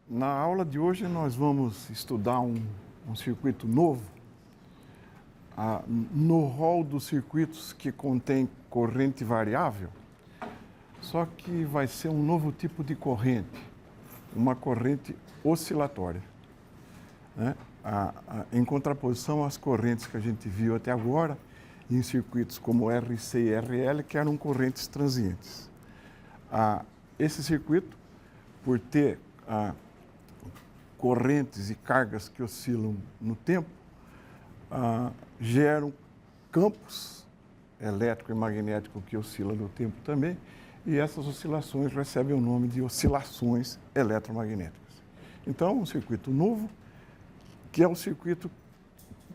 Na aula de hoje nós vamos estudar um circuito novo. No rol dos circuitos que contém corrente variável, só que vai ser um novo tipo de corrente, uma corrente oscilatória, né? Em contraposição às correntes que a gente viu até agora, em circuitos como RC e RL, que eram correntes transientes. Esse circuito, por ter correntes e cargas que oscilam no tempo, geram campos elétrico e magnético que oscilam no tempo também, e essas oscilações recebem o nome de oscilações eletromagnéticas. Então, um circuito novo, que é um circuito,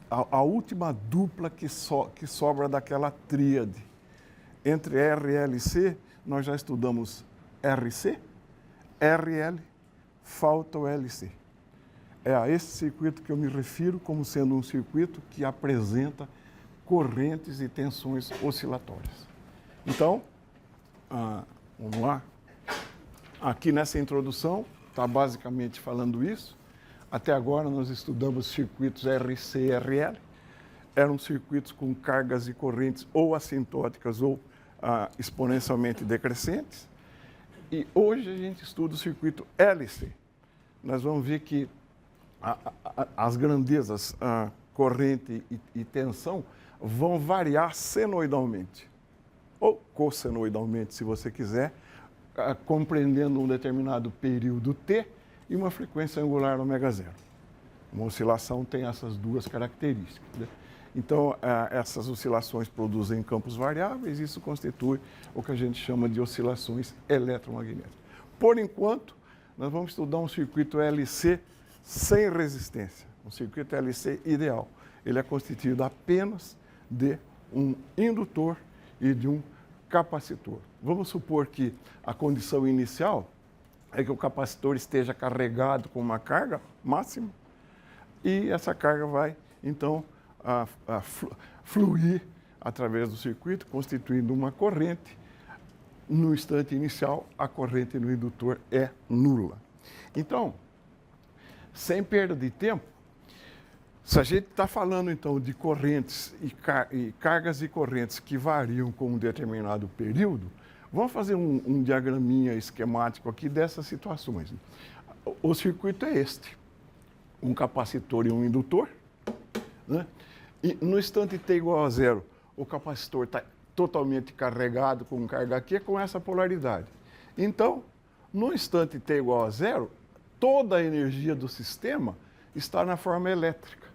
a última dupla que sobra daquela tríade. Entre RL e C, nós já estudamos RC, RL, falta o LC. É a esse circuito que eu me refiro como sendo um circuito que apresenta correntes e tensões oscilatórias. Então, vamos lá. Aqui nessa introdução, está basicamente falando isso. Até agora nós estudamos circuitos RC e RL. Eram circuitos com cargas e correntes ou assintóticas ou exponencialmente decrescentes. E hoje a gente estuda o circuito LC. Nós vamos ver que as grandezas, corrente e tensão, vão variar senoidalmente, ou cossenoidalmente, se você quiser, compreendendo um determinado período T e uma frequência angular ω0. Uma oscilação tem essas duas características, né? Então, essas oscilações produzem campos variáveis e isso constitui o que a gente chama de oscilações eletromagnéticas. Por enquanto, nós vamos estudar um circuito LC sem resistência, um circuito LC ideal. Ele é constituído apenas de um indutor e de um capacitor. Vamos supor que a condição inicial é que o capacitor esteja carregado com uma carga máxima e essa carga vai, então, fluir através do circuito, constituindo uma corrente. No instante inicial, a corrente no indutor é nula. Então, sem perda de tempo, se a gente está falando, então, de correntes e cargas e correntes que variam com um determinado período, vamos fazer um diagraminha esquemático aqui dessas situações. O circuito é este, um capacitor e um indutor, né? E no instante t igual a 0, o capacitor está totalmente carregado com carga Q com essa polaridade. Então, no instante t igual a 0, toda a energia do sistema está na forma elétrica.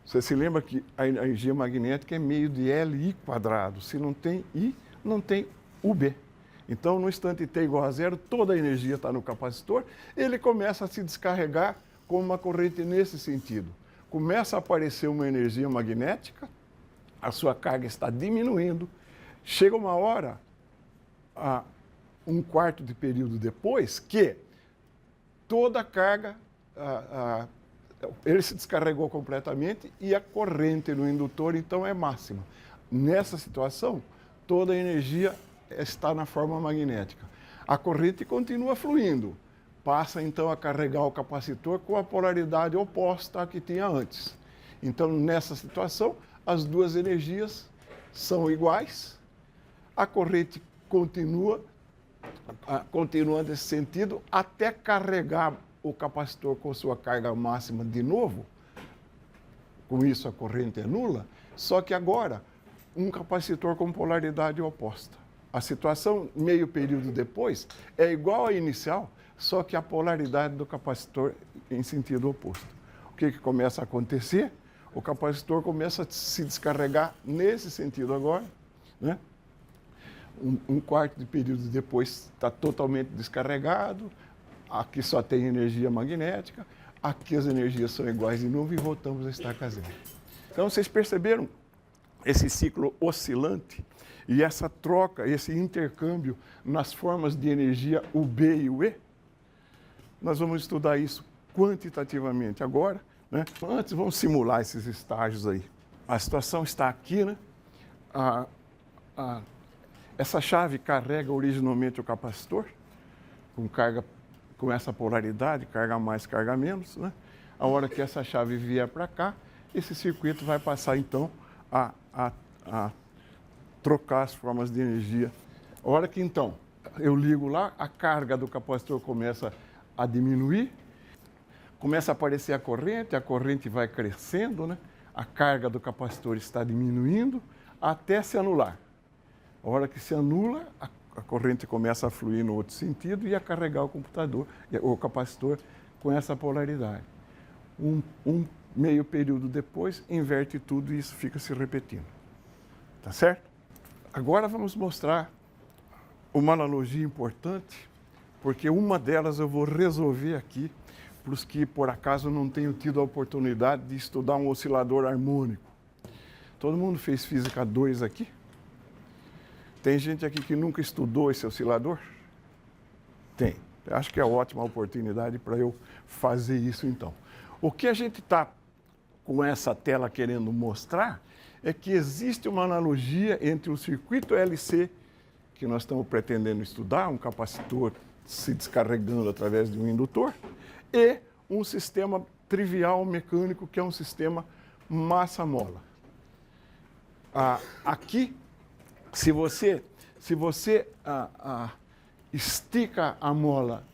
Você se lembra que a energia magnética é meio de LI². Se não tem I, não tem UB. Então, no instante t igual a 0, toda a energia está no capacitor, ele começa a se descarregar com uma corrente nesse sentido. Começa a aparecer uma energia magnética, a sua carga está diminuindo, chega uma hora, um quarto de período depois, que toda a carga, ele se descarregou completamente e a corrente no indutor, então, é máxima. Nessa situação, toda a energia está na forma magnética. A corrente continua fluindo, passa, então, a carregar o capacitor com a polaridade oposta à que tinha antes. Então, nessa situação, as duas energias são iguais, a corrente continua nesse sentido até carregar o capacitor com sua carga máxima de novo. Com isso, a corrente é nula, só que agora, um capacitor com polaridade oposta. A situação, meio período depois, é igual à inicial, só que a polaridade do capacitor em sentido oposto. O que começa a acontecer? O capacitor começa a se descarregar nesse sentido agora, né? Um quarto de período depois está totalmente descarregado, aqui só tem energia magnética, aqui as energias são iguais de novo e voltamos a estaca zero. Então, vocês perceberam esse ciclo oscilante e essa troca, esse intercâmbio nas formas de energia UB e UE? Nós vamos estudar isso quantitativamente agora, né? Antes, vamos simular esses estágios aí. A situação está aqui, né? Essa chave carrega originalmente o capacitor, com com essa polaridade, carga mais, carga menos, né? A hora que essa chave vier para cá, esse circuito vai passar, então, a trocar as formas de energia. A hora que, então, eu ligo lá, a carga do capacitor começa a diminuir, começa a aparecer a corrente vai crescendo, né? A carga do capacitor está diminuindo até se anular. A hora que se anula, a corrente começa a fluir no outro sentido e a carregar o computador, o capacitor, com essa polaridade. Um meio período depois, inverte tudo e isso fica se repetindo. Tá certo? Agora vamos mostrar uma analogia importante, porque uma delas eu vou resolver aqui para os que, por acaso, não tenham tido a oportunidade de estudar um oscilador harmônico. Todo mundo fez Física 2 aqui? Tem gente aqui que nunca estudou esse oscilador? Tem. Eu acho que é ótima oportunidade para eu fazer isso, então. O que a gente está com essa tela querendo mostrar é que existe uma analogia entre o circuito LC, que nós estamos pretendendo estudar, um capacitor se descarregando através de um indutor, e um sistema trivial mecânico, que é um sistema massa-mola. Aqui, se você estica a mola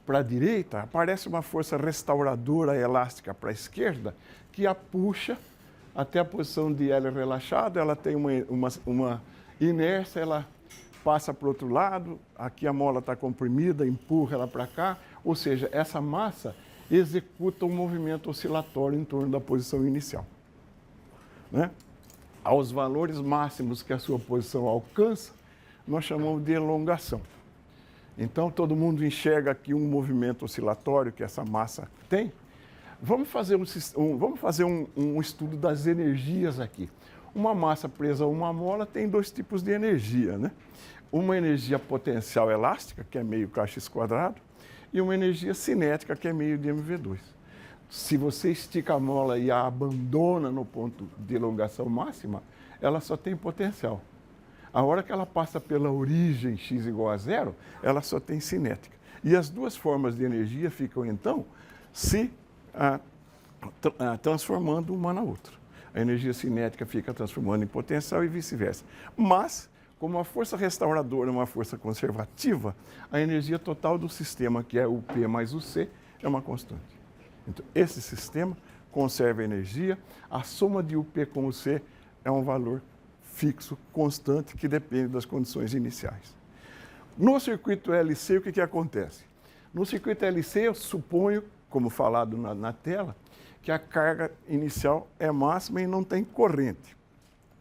para a direita, aparece uma força restauradora elástica para a esquerda, que a puxa até a posição de L relaxado, ela tem uma inércia, ela passa para o outro lado, aqui a mola está comprimida, empurra ela para cá, ou seja, essa massa executa um movimento oscilatório em torno da posição inicial. Né? Aos valores máximos que a sua posição alcança, nós chamamos de elongação. Então, todo mundo enxerga aqui um movimento oscilatório que essa massa tem. Vamos fazer um estudo das energias aqui. Uma massa presa a uma mola tem dois tipos de energia, né? Uma energia potencial elástica, que é meio kx², e uma energia cinética, que é meio de mv2. Se você estica a mola e a abandona no ponto de elongação máxima, ela só tem potencial. A hora que ela passa pela origem x igual a zero, ela só tem cinética. E as duas formas de energia ficam, então, se transformando uma na outra. A energia cinética fica transformando em potencial e vice-versa. Mas, como a força restauradora é uma força conservativa, a energia total do sistema, que é o P mais o C, é uma constante. Então, esse sistema conserva energia, a soma de UP com o C é um valor fixo, constante, que depende das condições iniciais. No circuito LC, o que acontece? No circuito LC, eu suponho, como falado na tela, que a carga inicial é máxima e não tem corrente.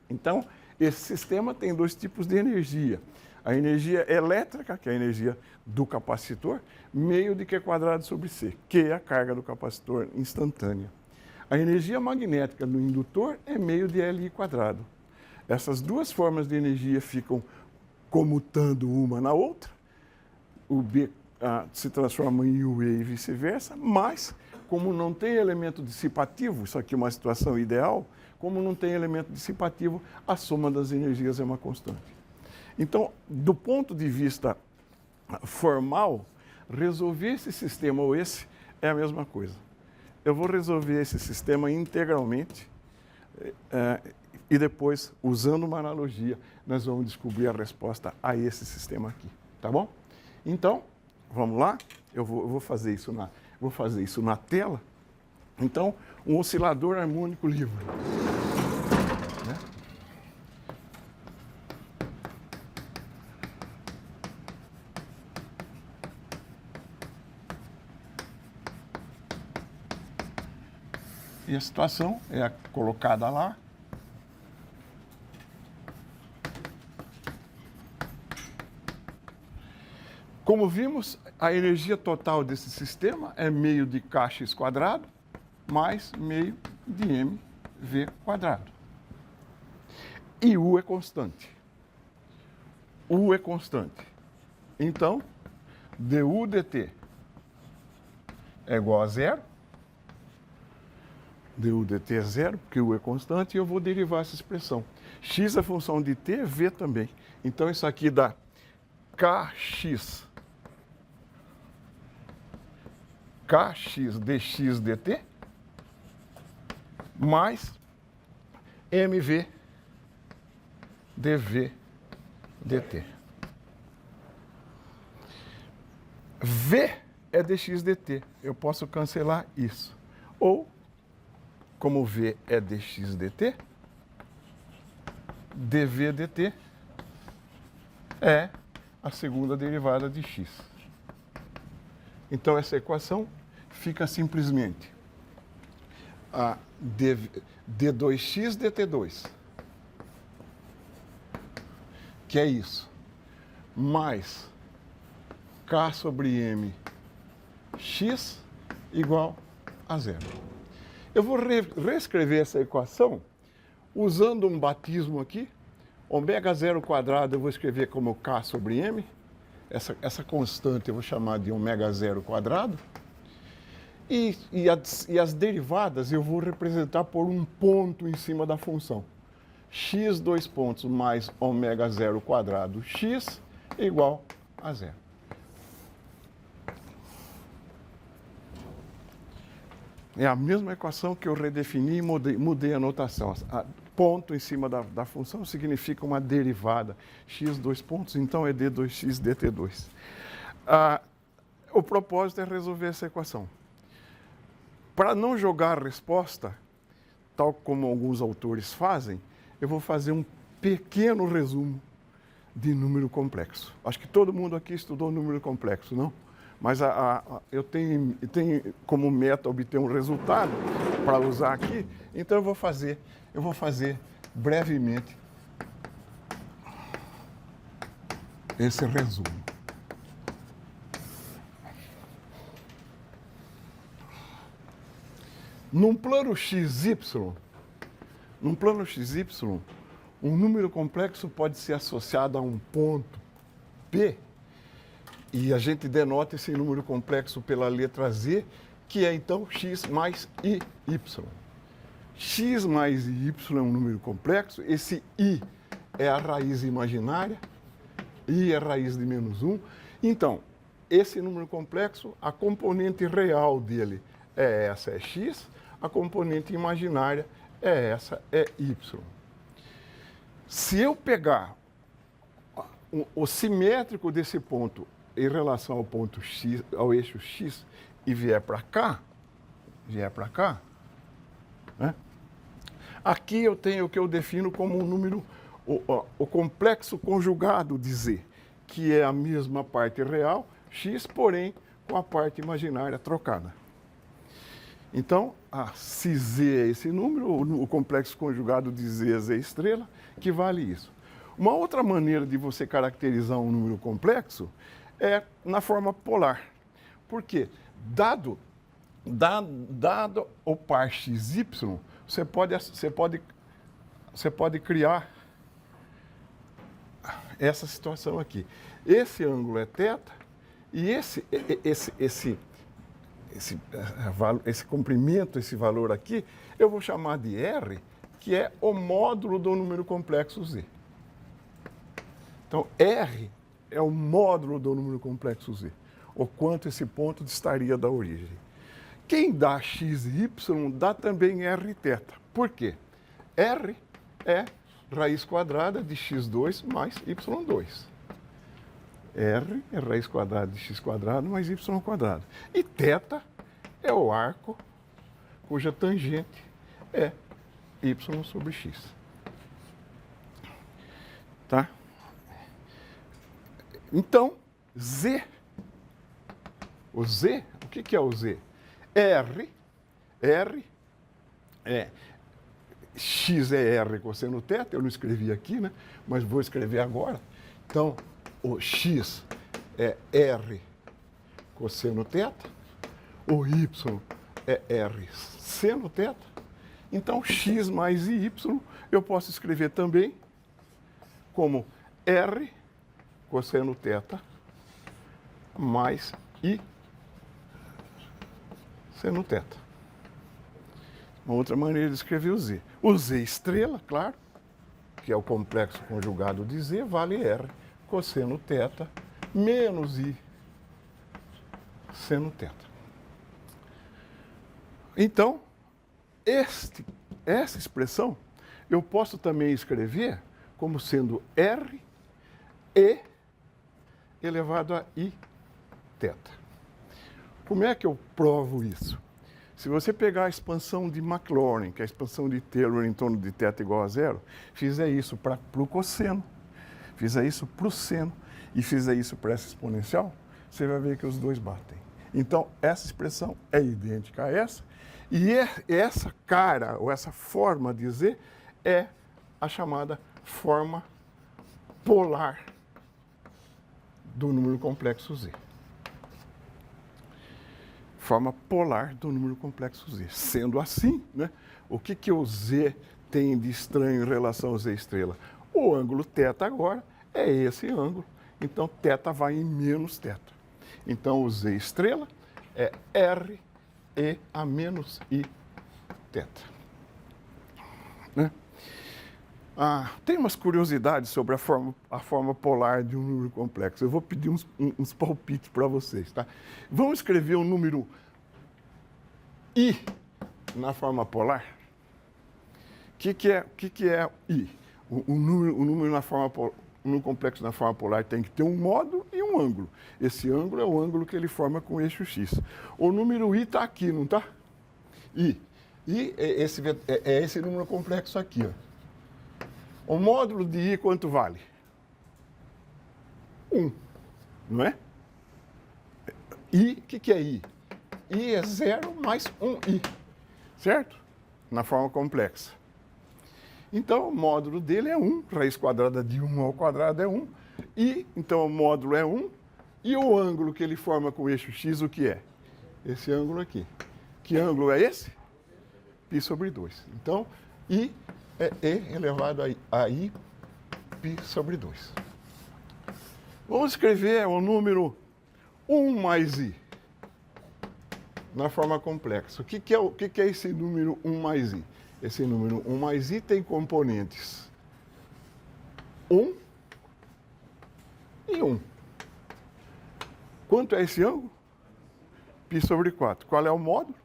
Então, esse sistema tem dois tipos de energia. A energia elétrica, que é a energia do capacitor, meio de Q² sobre C, que é a carga do capacitor instantânea. A energia magnética do indutor é meio de Li². Essas duas formas de energia ficam comutando uma na outra. O B se transforma em UE e vice-versa, mas, como não tem elemento dissipativo, isso aqui é uma situação ideal, como não tem elemento dissipativo, a soma das energias é uma constante. Então, do ponto de vista formal, resolver esse sistema ou esse é a mesma coisa. Eu vou resolver esse sistema integralmente e depois, usando uma analogia, nós vamos descobrir a resposta a esse sistema aqui, tá bom? Então, vamos lá? Eu vou fazer isso na tela. Então, um oscilador harmônico livre. Né? E a situação é colocada lá. Como vimos, a energia total desse sistema é meio de kx² mais meio de mv². E U é constante. U é constante. Então, du dt é igual a zero. Du dt é zero, porque U é constante, e eu vou derivar essa expressão. X é função de t, V também. Então, isso aqui dá kx kx dx dt mais mv dv dt. V é dx dt. Eu posso cancelar isso. Ou, como V é dx dt, dv dt é a segunda derivada de x. Então, essa equação fica simplesmente a d2x dt2, que é isso, mais k sobre m x igual a zero. Eu vou reescrever essa equação usando um batismo aqui. Ômega zero quadrado eu vou escrever como k sobre m. Essa constante eu vou chamar de ômega zero quadrado. E as derivadas eu vou representar por um ponto em cima da função. X dois pontos mais ômega zero quadrado x igual a zero. É a mesma equação que eu redefini e mudei a notação. Ponto em cima da função significa uma derivada. X dois pontos, então é d2x dt2. O propósito é resolver essa equação. Para não jogar a resposta, tal como alguns autores fazem, eu vou fazer um pequeno resumo de número complexo. Acho que todo mundo aqui estudou número complexo, não? Mas eu tenho como meta obter um resultado para usar aqui, então eu vou fazer brevemente esse resumo. Num plano XY, um número complexo pode ser associado a um ponto P, e a gente denota esse número complexo pela letra Z, que é então x mais i, y. X mais i é um número complexo, esse i é a raiz imaginária, i é a raiz de menos 1. Então, esse número complexo, a componente real dele é essa, é x, a componente imaginária é essa, é y. Se eu pegar o simétrico desse ponto em relação ao ponto x, ao eixo x, e vier para cá, né? Aqui eu tenho o que eu defino como um número, o complexo conjugado de z, que é a mesma parte real, x, porém com a parte imaginária trocada. Então, se z é esse número, o complexo conjugado de z é z estrela, que vale isso. Uma outra maneira de você caracterizar um número complexo é na forma polar. Por quê? Dado o par xy, você pode criar essa situação aqui. Esse ângulo é θ e esse comprimento, esse valor aqui, eu vou chamar de R, que é o módulo do número complexo Z. Então, R é o módulo do número complexo Z, o quanto esse ponto distaria da origem. Quem dá x e y dá também r θ. Por quê? R é raiz quadrada de x2 mais y2. R é raiz quadrada de x quadrado mais y quadrado. E θ é o arco cuja tangente é y sobre x. Tá? Então, Z. O Z, o que é o Z? R é x é R cosseno θ, eu não escrevi aqui, né? Mas vou escrever agora. Então, o x é R cosseno θ, o y é R seno θ. Então, x mais y eu posso escrever também como R cosseno θ mais i seno θ. Uma outra maneira de escrever o z. O z estrela, claro, que é o complexo conjugado de z, vale R cosseno θ menos i seno θ. Então, essa expressão eu posso também escrever como sendo R e elevado a I θ. Como é que eu provo isso? Se você pegar a expansão de Maclaurin, que é a expansão de Taylor em torno de θ igual a zero, fizer isso para o cosseno, fizer isso para o seno e fizer isso para essa exponencial, você vai ver que os dois batem. Então, essa expressão é idêntica a essa, e essa cara, ou essa forma de Z, é a chamada forma polar do número complexo Z. Forma polar do número complexo Z. Sendo assim, né, o que o Z tem de estranho em relação ao Z estrela? O ângulo θ agora é esse ângulo, então θ vai em menos θ. Então o Z estrela é R e a menos I θ. Né? Tem umas curiosidades sobre a forma polar de um número complexo. Eu vou pedir uns palpites para vocês. Tá? Vamos escrever o número I na forma polar? O que é I? O número na forma polar. O número complexo na forma polar tem que ter um módulo e um ângulo. Esse ângulo é o ângulo que ele forma com o eixo x. O número i está aqui, não está? I é esse número complexo aqui. Ó. O módulo de i quanto vale? 1, não é? I, o que é i? I é 0 mais 1i, certo? Na forma complexa. Então, o módulo dele é 1, raiz quadrada de 1 ao quadrado é 1, e então o módulo é 1, e o ângulo que ele forma com o eixo x, o que é? Esse ângulo aqui. Que ângulo é esse? Π sobre 2. Então, I é E elevado a I π sobre 2. Vamos escrever o número 1 mais I na forma complexa. O que é esse número 1 mais I? Esse número 1 mais I tem componentes 1 e 1. Quanto é esse ângulo? Π sobre 4. Qual é o módulo?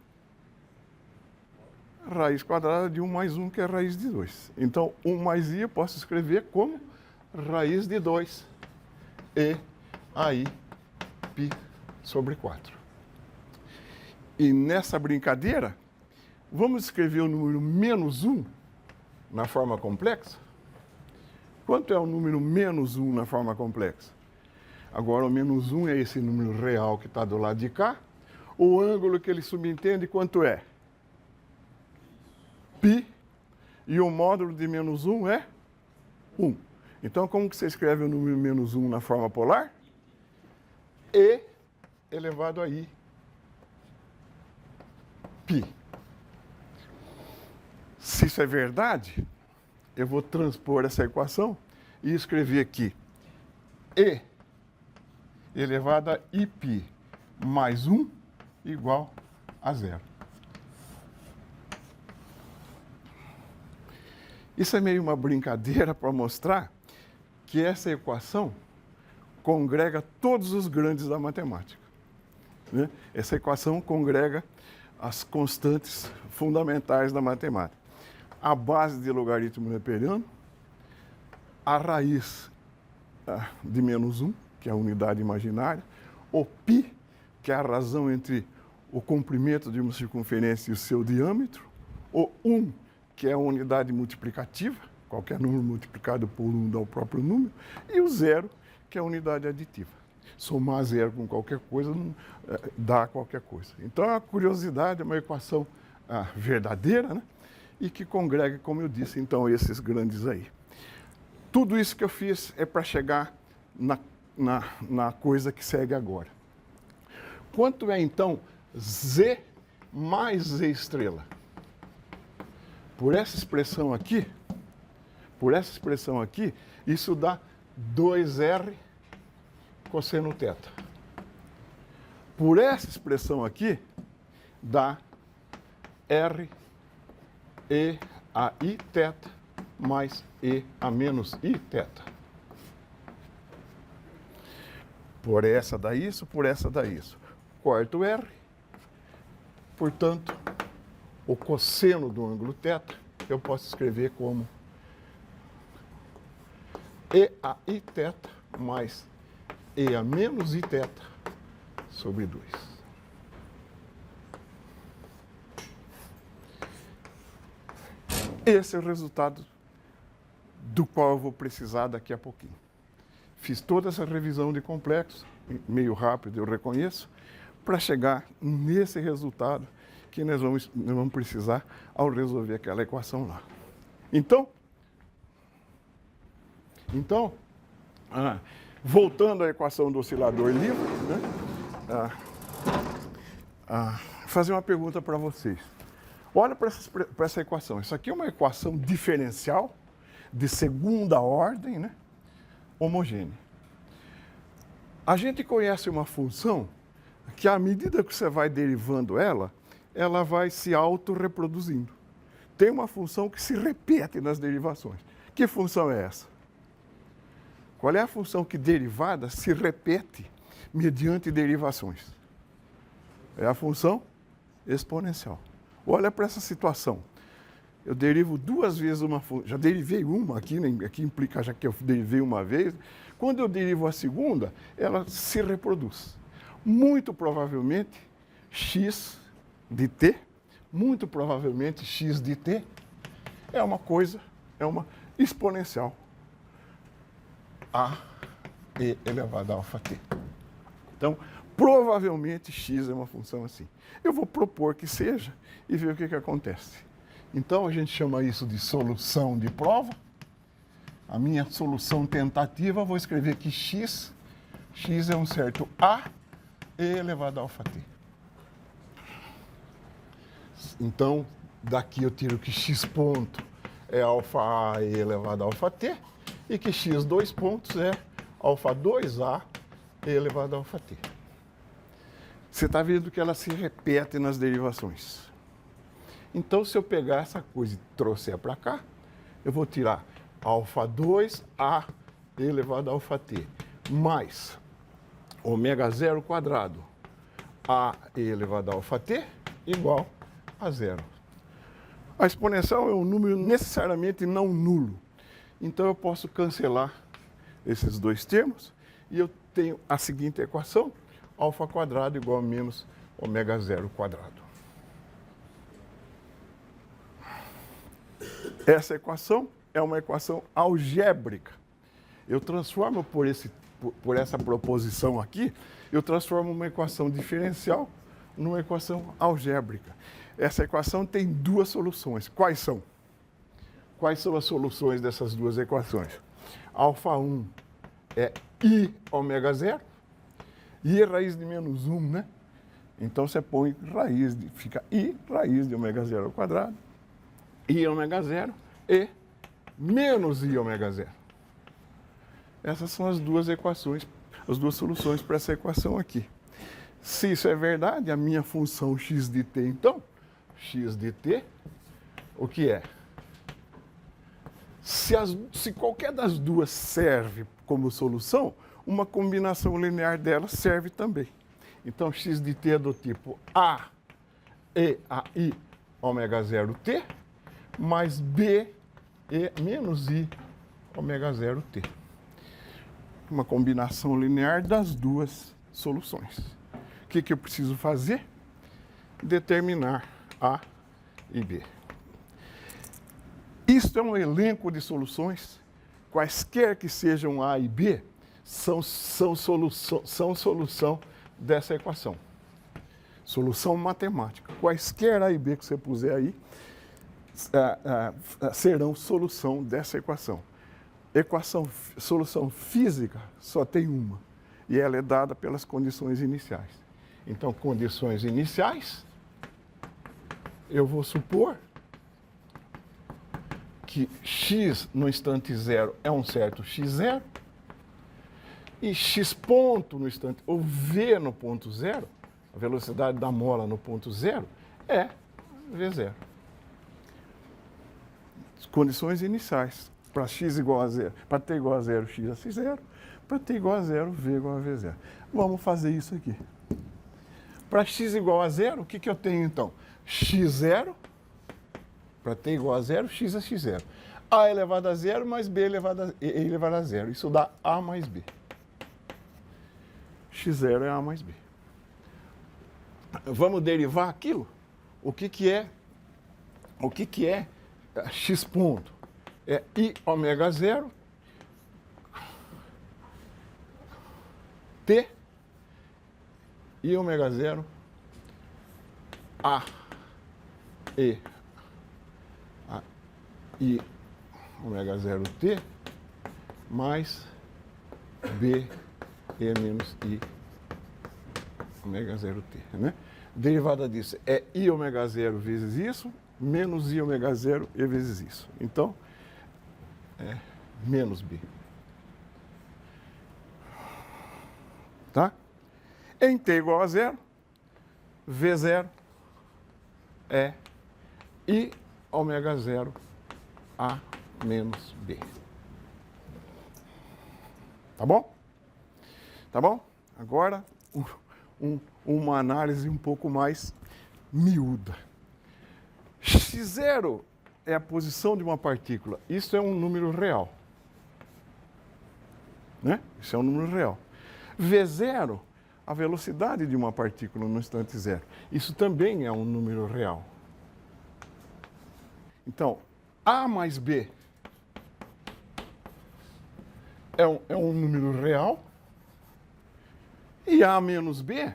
Raiz quadrada de 1 mais 1, que é raiz de 2. Então, 1 mais I eu posso escrever como raiz de 2 e aí π sobre 4. E nessa brincadeira, vamos escrever o número menos 1 na forma complexa? Quanto é o número menos 1 na forma complexa? Agora, o menos 1 é esse número real que está do lado de cá. O ângulo que ele subentende, quanto é? Π. E o módulo de menos 1 é 1. Então, como que você escreve o número menos 1 na forma polar? E elevado a I π. Se isso é verdade, eu vou transpor essa equação e escrever aqui E elevado a Ip mais 1 igual a 0. Isso é meio uma brincadeira para mostrar que essa equação congrega todos os grandes da matemática. Né? Essa equação congrega as constantes fundamentais da matemática. A base de logaritmo neperiano, a raiz de menos 1, que é a unidade imaginária, o π, que é a razão entre o comprimento de uma circunferência e o seu diâmetro, o 1, que é a unidade multiplicativa, qualquer número multiplicado por 1 dá o próprio número, e o 0, que é a unidade aditiva. Somar 0 com qualquer coisa dá qualquer coisa. Então, a curiosidade é uma equação verdadeira, né? E que congrega, como eu disse, então, esses grandes aí. Tudo isso que eu fiz é para chegar na coisa que segue agora. Quanto é, então, Z mais Z estrela? Por essa expressão aqui, isso dá 2R cosseno θ. Por essa expressão aqui, dá R e a I θ mais E a menos I θ. Por essa dá isso, por essa dá isso. Quarto R, portanto, o cosseno do ângulo θ, eu posso escrever como EAIθ mais EA menos Iθ sobre 2. Esse é o resultado do qual eu vou precisar daqui a pouquinho. Fiz toda essa revisão de complexo, meio rápido, eu reconheço, para chegar nesse resultado que nós vamos precisar ao resolver aquela equação lá. Então, voltando à equação do oscilador livre, né, fazer uma pergunta para vocês. Olha para essa equação. Isso aqui é uma equação diferencial de segunda ordem, né, homogênea. A gente conhece uma função que, à medida que você vai derivando ela vai se autorreproduzindo. Tem uma função que se repete nas derivações. Que função é essa? Qual é a função que derivada se repete mediante derivações? É a função exponencial. Olha para essa situação. Eu derivo duas vezes uma função. Já derivei uma aqui implica já que eu derivei uma vez. Quando eu derivo a segunda, ela se reproduz. Muito provavelmente, x de t, muito provavelmente x de t é uma exponencial. A e elevado a alfa t. Então, provavelmente x é uma função assim. Eu vou propor que seja e ver o que acontece. Então, a gente chama isso de solução de prova. A minha solução tentativa, eu vou escrever que x é um certo a e elevado a alfa t. Então, daqui eu tiro que x ponto é alfa a e elevado a alfa t e que x dois pontos é alfa 2a e elevado a alfa t. Você está vendo que ela se repete nas derivações. Então, se eu pegar essa coisa e trouxer para cá, eu vou tirar alfa 2a elevado a alfa t mais ômega zero quadrado a elevado a alfa t igual a zero. A exponencial é um número necessariamente não nulo. Então, eu posso cancelar esses dois termos e eu tenho a seguinte equação: alfa quadrado igual a menos ômega zero quadrado. Essa equação é uma equação algébrica. Eu transformo por essa proposição aqui, eu transformo uma equação diferencial numa equação algébrica. Essa equação tem duas soluções. Quais são? Quais são as soluções dessas duas equações? Alfa 1 é I ômega zero, I é raiz de menos 1, né? Então você põe fica I raiz de ômega zero ao quadrado, I ômega zero e menos I ômega zero. Essas são as duas equações, as duas soluções para essa equação aqui. Se isso é verdade, a minha função x de t, então, x de t, o que é? Se qualquer das duas serve como solução, uma combinação linear delas serve também. Então, x de t é do tipo a e a i ômega zero t mais b e menos i ômega zero t. Uma combinação linear das duas soluções. O que eu preciso fazer? Determinar A e B. Isto é um elenco de soluções, quaisquer que sejam A e B, são solução dessa equação. Solução matemática. Quaisquer A e B que você puser aí, serão solução dessa equação. Solução física só tem uma, e ela é dada pelas condições iniciais. Então, condições iniciais, eu vou supor que x no instante zero é um certo x0, e x ponto no instante, ou v no ponto zero, a velocidade da mola no ponto zero, é v0. Condições iniciais. Para x igual a zero, para t igual a zero, x é x0, para t igual a zero, v igual a v0. Vamos fazer isso aqui. Para x igual a zero, o que eu tenho então? x0 para t igual a zero, x é x0. A elevado a zero mais b elevado a, e elevado a zero. Isso dá a mais b. x0 é a mais b. Vamos derivar aquilo? O que é x ponto? É i ômega 0 t i ômega 0 a e a i ômega 0 t mais b e menos i ômega 0 t, né? Derivada disso é i ômega 0 vezes isso, menos i ômega 0 e vezes isso. Então, é menos b. Tá? Em t igual a zero, v0 é i ômega 0 a menos b. Tá bom? Tá bom? Agora, uma análise um pouco mais miúda. X0 é a posição de uma partícula. Isso é um número real. Né? Isso é um número real. V0, a velocidade de uma partícula no instante zero. Isso também é um número real. Então, A mais B é um número real. E A menos B,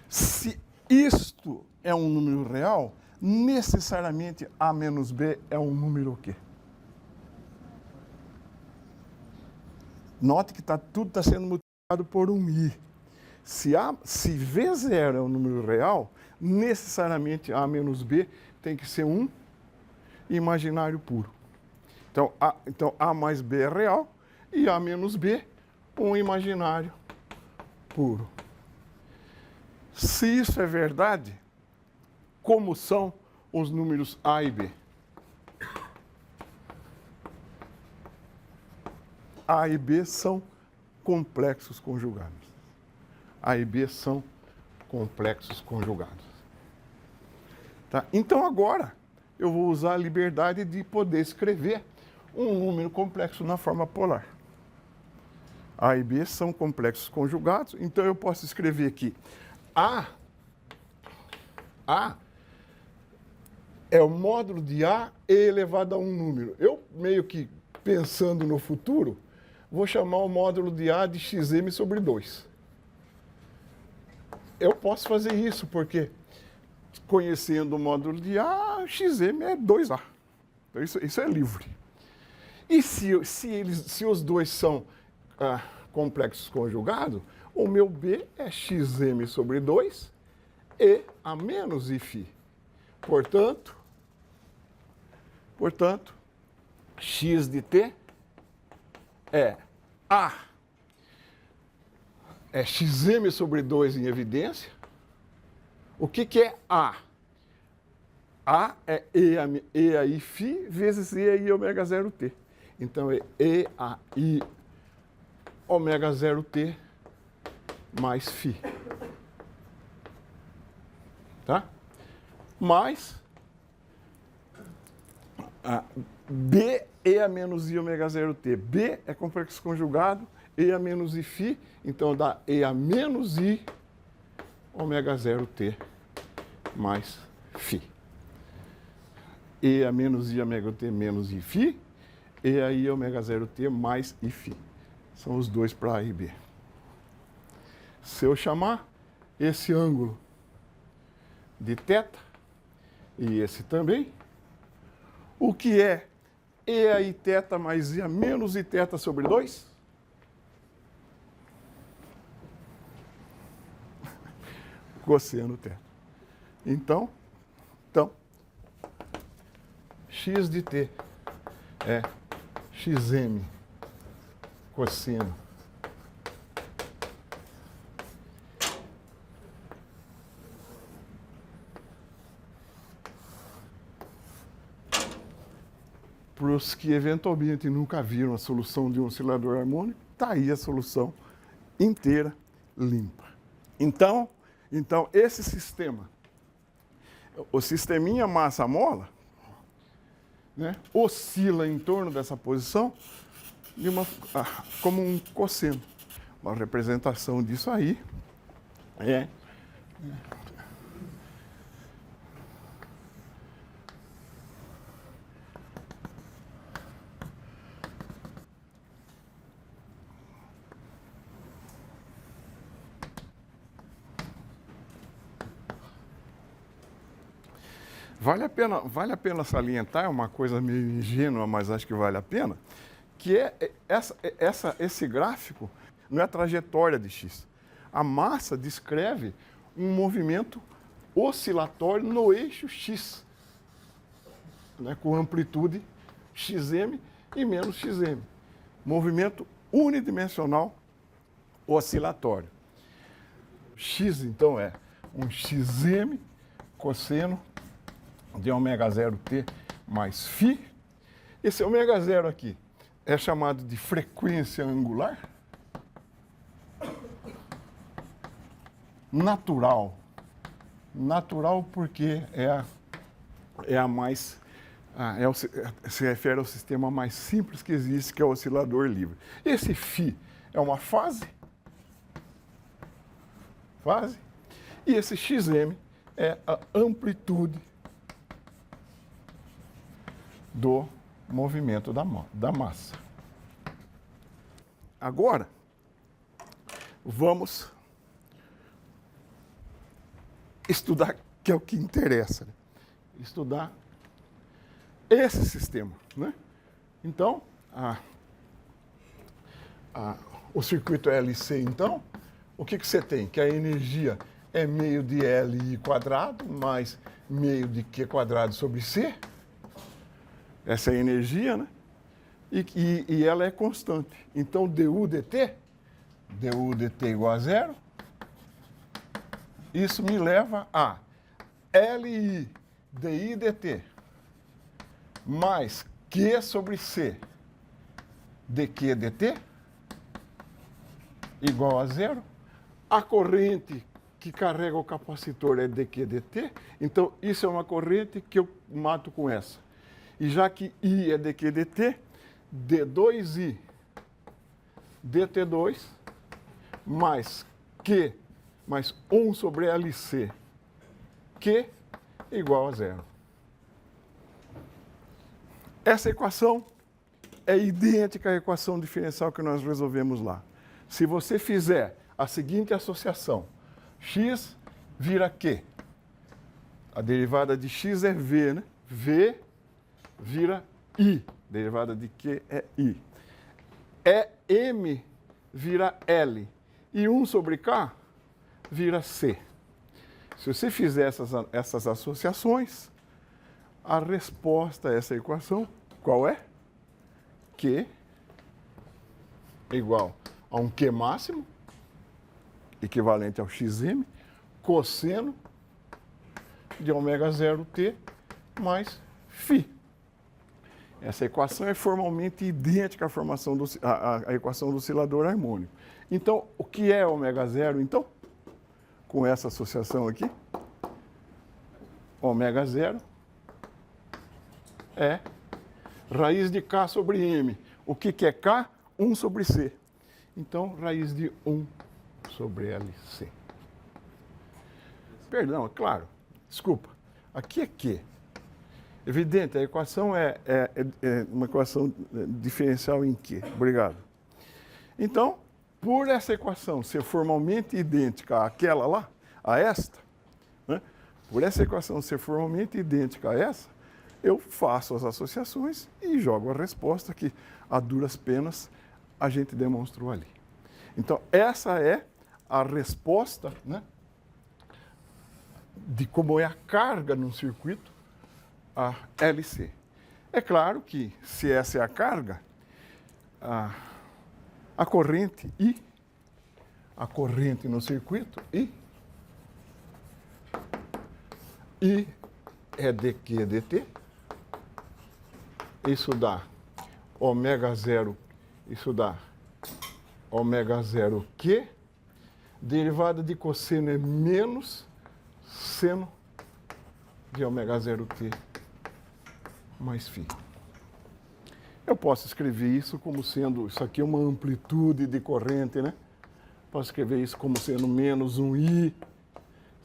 se isto é um número real, necessariamente A menos B é um número o quê? Note que tudo está sendo multiplicado por um i. Se V0 é um número real, necessariamente A menos B tem que ser um imaginário puro. Então A mais B é real e A menos B um imaginário puro. Se isso é verdade, como são os números A e B? A e B são complexos conjugados. A e B são complexos conjugados. Tá? Então agora eu vou usar a liberdade de poder escrever um número complexo na forma polar. A e B são complexos conjugados, então eu posso escrever aqui A é o módulo de A e elevado a um número. Eu, meio que pensando no futuro, vou chamar o módulo de A de xm sobre 2. Eu posso fazer isso, porque conhecendo o módulo de A, xm é 2A. Então isso é livre. E se os dois são complexos conjugados, o meu B é xm sobre 2 e A menos Φ. Portanto, x de t é A é xm sobre 2 em evidência. O que é A? A é E a I Φ vezes E a I ômega 0 t. Então é E a I ômega 0 t mais Φ. Tá? Mais B E a menos I ômega 0 t. B é complexo conjugado, E a menos I Φ, então dá E a menos I ômega 0 t mais Φ. E a menos I ômega t menos I Φ, E a I ômega 0 t mais I Φ. São os dois para A e B. Se eu chamar esse ângulo de θ, e esse também, o que é E a I θ mais I a menos I θ sobre 2? Cosseno θ. Então, x de t é xm cosseno para os que eventualmente nunca viram a solução de um oscilador harmônico, está aí a solução inteira, limpa. Então esse sistema o sisteminha massa-mola, né, oscila em torno dessa posição como um cosseno. Uma representação disso aí é vale a pena salientar, é uma coisa meio ingênua, mas acho que vale a pena, que esse gráfico não é a trajetória de x. A massa descreve um movimento oscilatório no eixo x, né, com amplitude xm e menos xm. Movimento unidimensional oscilatório. X, então, é um xm cosseno de ômega 0t mais φ. Esse ômega 0 aqui é chamado de frequência angular natural. Natural porque é a mais... se refere ao sistema mais simples que existe, que é o oscilador livre. Esse φ é uma fase, e esse xm é a amplitude do movimento da massa. Agora, vamos estudar, que é o que interessa, né? Estudar esse sistema, né? Então, o circuito LC, então, o que você tem? Que a energia é meio de Li quadrado mais meio de Q quadrado sobre C. Essa é a energia, né? E ela é constante. Então, du dt igual a zero. Isso me leva a Li di dt mais Q sobre C dq dt igual a zero. A corrente que carrega o capacitor é dq dt. Então, isso é uma corrente que eu mato com essa. E já que I é dq dt, d2i dt2 mais Q mais 1 sobre LC, Q igual a zero. Essa equação é idêntica à equação diferencial que nós resolvemos lá. Se você fizer a seguinte associação, x vira Q. A derivada de x é v, né? V vira I. Derivada de Q é I. M vira L. E 1 sobre K vira C. Se você fizer essas associações, a resposta a essa equação, qual é? Q igual a um Q máximo, equivalente ao xm, cosseno de ômega 0t mais φ. Essa equação é formalmente idêntica à equação do oscilador harmônico. Então, o que é ômega 0, então? Com essa associação aqui, ômega 0 é raiz de K sobre M. O que é K? 1 sobre C. Então, raiz de 1 sobre LC. Perdão, é claro. Desculpa. Aqui é Q. Evidente, a equação é uma equação diferencial em Q. Obrigado. Então, por essa equação ser formalmente idêntica àquela lá, a esta, né? Por essa equação ser formalmente idêntica a essa, eu faço as associações e jogo a resposta que, a duras penas, a gente demonstrou ali. Então, essa é a resposta, né, de como é a carga num circuito a LC. É claro que, se essa é a carga, a corrente I, a corrente no circuito I é dq dt, isso dá ômega 0, isso dá ômega 0 Q, derivada de cosseno é menos seno de ômega 0T mais φ. Eu posso escrever isso como sendo, isso aqui é uma amplitude de corrente, né? Posso escrever isso como sendo menos um I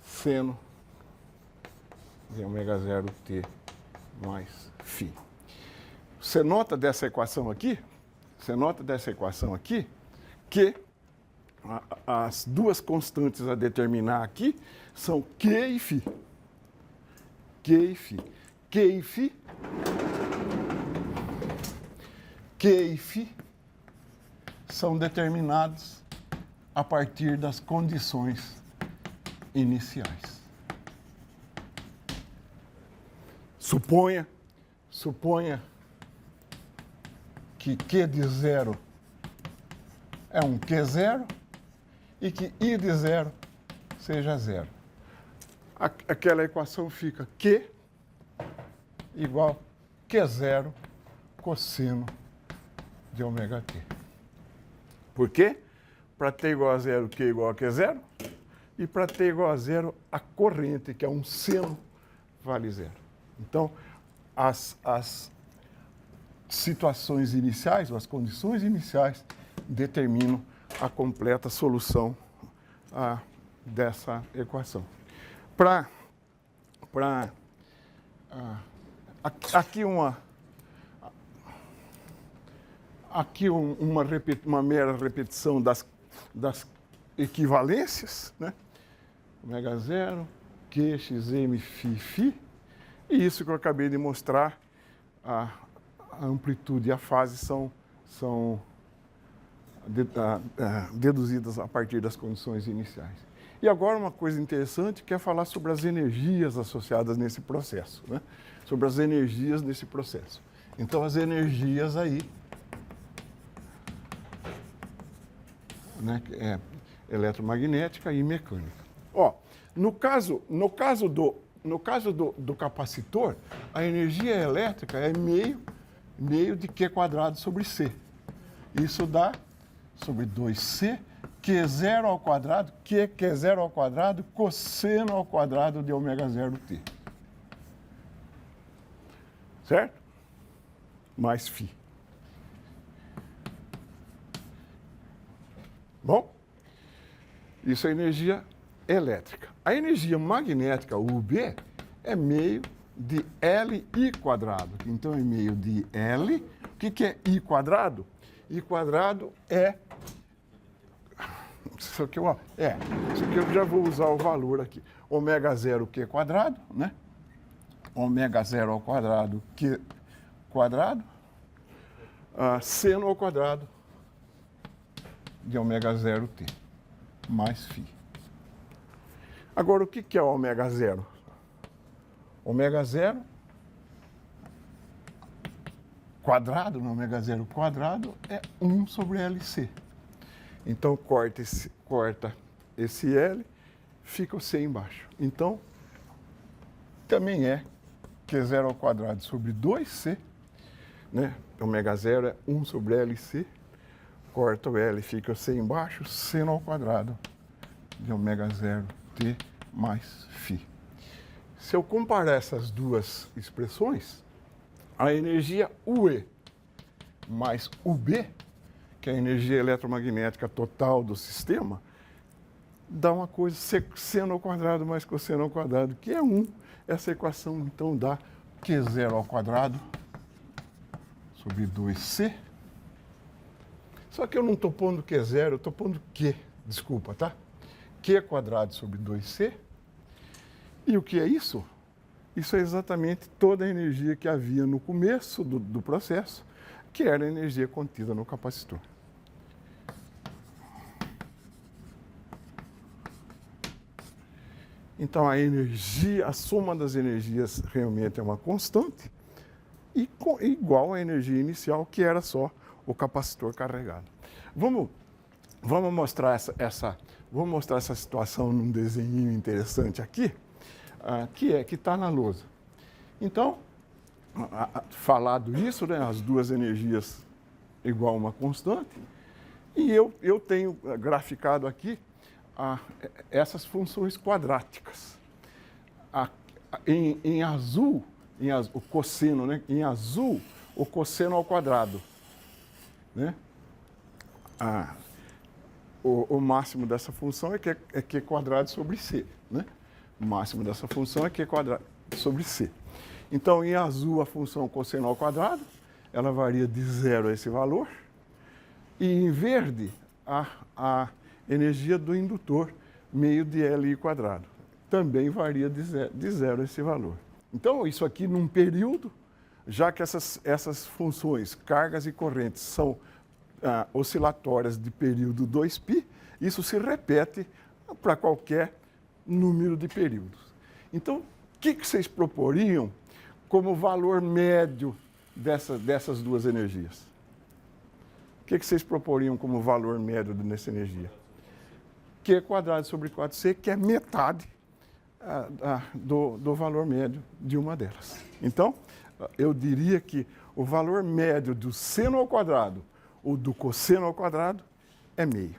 seno de ômega 0T mais φ. Você nota dessa equação aqui? Você nota dessa equação aqui que as duas constantes a determinar aqui são Q e φ. Q e φ. Q e φ. Q e φ são determinados a partir das condições iniciais. Suponha que Q de zero é um Q0 e que I de zero seja zero. Aquela equação fica Q igual Q0 cosseno de ômega t. Por quê? Para t igual a zero, Q igual a Q0. E para t igual a zero, a corrente, que é um seno, vale zero. Então, as situações iniciais, ou as condições iniciais, determinam a completa solução dessa equação. Aqui uma mera repetição das equivalências, né? Ômega 0, Q, xm, φ. E isso que eu acabei de mostrar, a amplitude e a fase são deduzidas a partir das condições iniciais. E agora uma coisa interessante que é falar sobre as energias associadas nesse processo, né? Sobre as energias desse processo. Então, as energias aí, né, eletromagnética e mecânica. Ó, no caso do capacitor, a energia elétrica é meio de Q quadrado sobre C. Isso dá sobre 2C, Q0 ao quadrado, Q0 ao quadrado, cosseno ao quadrado de ômega 0T. Certo? Mais φ. Bom, isso é energia elétrica. A energia magnética, UB, é meio de LI quadrado. Então, é meio de L. O que é I quadrado? I quadrado é... Isso aqui eu já vou usar o valor aqui. Ômega 0 Q quadrado, né? Ômega 0 ao quadrado Q quadrado, seno ao quadrado de ômega 0T, mais φ. Agora, o que é ômega 0? Ômega 0 quadrado, no ômega 0 quadrado, é 1 sobre LC. Então, corta esse L, fica o C embaixo. Então, também é Q0 ao quadrado sobre 2C, né? Ômega 0 é 1 sobre LC. Corta o L, fica o C embaixo, seno ao quadrado de ômega 0T mais φ. Se eu comparar essas duas expressões, a energia UE mais UB, que é a energia eletromagnética total do sistema, dá uma coisa, seno ao quadrado mais cosseno ao quadrado, que é 1. Essa equação, então, dá Q0 ao quadrado sobre 2C. Só que eu não estou pondo Q0, eu estou pondo Q, desculpa, tá? Q quadrado sobre 2C. E o que é isso? Isso é exatamente toda a energia que havia no começo do processo, que era a energia contida no capacitor. Então, a energia, a soma das energias realmente é uma constante, e igual à energia inicial, que era só o capacitor carregado. Vamos mostrar essa situação num desenho interessante aqui, que está na lousa. Então, falado isso, né, as duas energias igual a uma constante, e eu tenho graficado aqui essas funções quadráticas. em azul, o cosseno, né? Em azul, o cosseno ao quadrado, né? O máximo dessa função é Q quadrado sobre C, né? O máximo dessa função é Q quadrado sobre C. Então, em azul, a função cosseno ao quadrado, ela varia de 0 a esse valor. E em verde, a energia do indutor, meio de Li quadrado, também varia de 0 a esse valor. Então, isso aqui num período, já que essas funções, cargas e correntes, são oscilatórias de período 2π, isso se repete para qualquer número de períodos. Então, o que vocês proporiam como valor médio dessas duas energias? O que vocês proporiam como valor médio dessa energia? Q quadrado sobre 4C, que é metade do valor médio de uma delas. Então, eu diria que o valor médio do seno ao quadrado ou do cosseno ao quadrado é meio.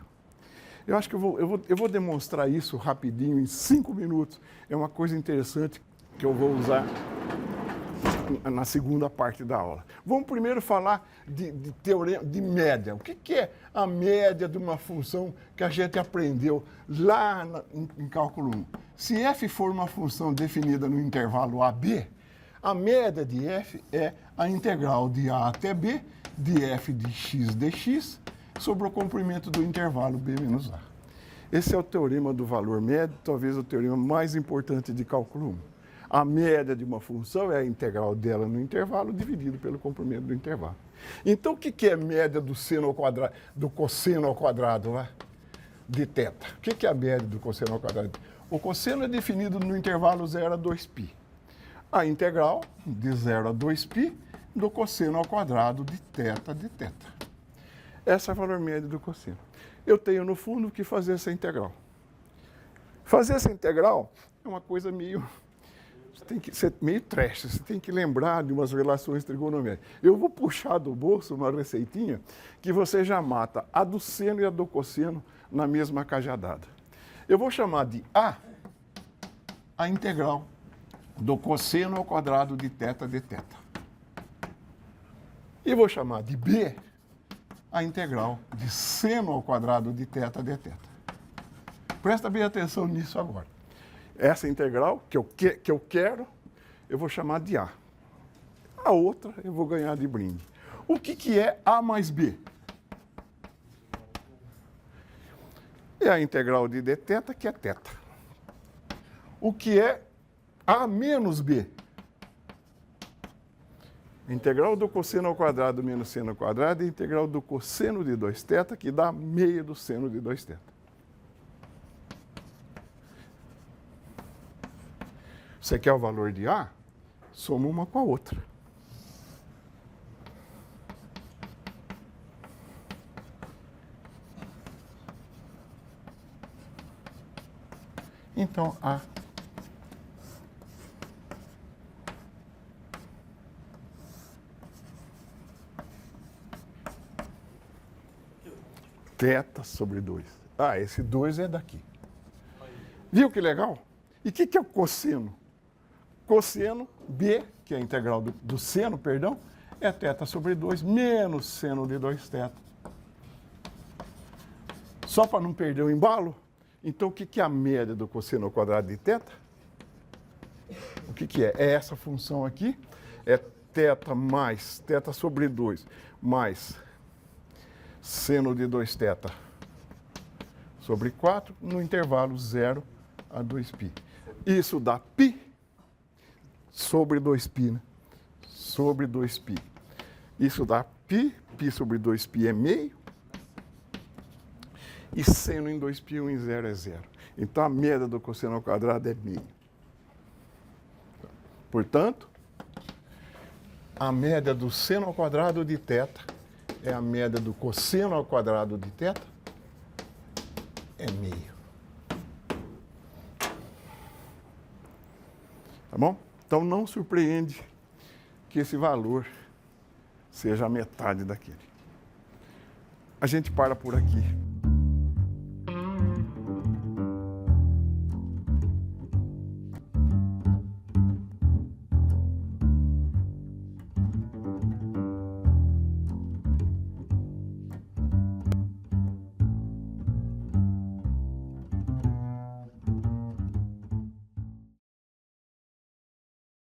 Eu acho que eu vou demonstrar isso rapidinho, em 5 minutos. É uma coisa interessante que eu vou usar na segunda parte da aula. Vamos primeiro falar de teorema de média. O que é a média de uma função que a gente aprendeu lá em cálculo 1? Se f for uma função definida no intervalo AB, a média de f é a integral de a até b de f de x dx sobre o comprimento do intervalo b menos a. Esse é o teorema do valor médio, talvez o teorema mais importante de cálculo 1. A média de uma função é a integral dela no intervalo dividido pelo comprimento do intervalo. Então, o que é a média do seno ao quadrado, do cosseno ao quadrado lá, de θ? O que é a média do cosseno ao quadrado? O cosseno é definido no intervalo 0 a 2π. A integral de 0 a 2π do cosseno ao quadrado de θ de θ. Esse é o valor médio do cosseno. Eu tenho, no fundo, que fazer essa integral. Fazer essa integral é uma coisa meio... tem que ser meio trash, você tem que lembrar de umas relações trigonométricas. Eu vou puxar do bolso uma receitinha que você já mata a do seno e a do cosseno na mesma cajadada. Eu vou chamar de a integral do cosseno ao quadrado de θ de θ. E vou chamar de B a integral de seno ao quadrado de θ de θ. Presta bem atenção nisso agora. Essa integral que eu quero, eu vou chamar de A. A outra eu vou ganhar de brinde. O que é A mais B? É a integral de dθ, que é θ. O que é A menos B? A integral do cosseno ao quadrado menos seno ao quadrado é a integral do cosseno de 2θ, que dá meio do seno de 2θ. Você quer o valor de A? Soma uma com a outra. Então, A θ sobre 2. Esse 2 é daqui. Viu que legal? E o que é o cosseno? Cosseno, B, que é a integral do seno, perdão, é θ sobre 2 menos seno de 2θ. Só para não perder o embalo, então o que é a média do cosseno ao quadrado de θ? O que é? É essa função aqui, é θ mais θ sobre 2 mais seno de 2θ sobre 4 no intervalo 0 a 2π. Isso dá π sobre 2π, né? Sobre 2π. Isso dá π sobre 2π é meio, e seno em 2π, 1 em 0 é 0. Então, a média do cosseno ao quadrado é meio. Portanto, a média do seno ao quadrado de θ é a média do cosseno ao quadrado de θ, é meio. Tá bom? Então, não surpreende que esse valor seja a metade daquele. A gente para por aqui.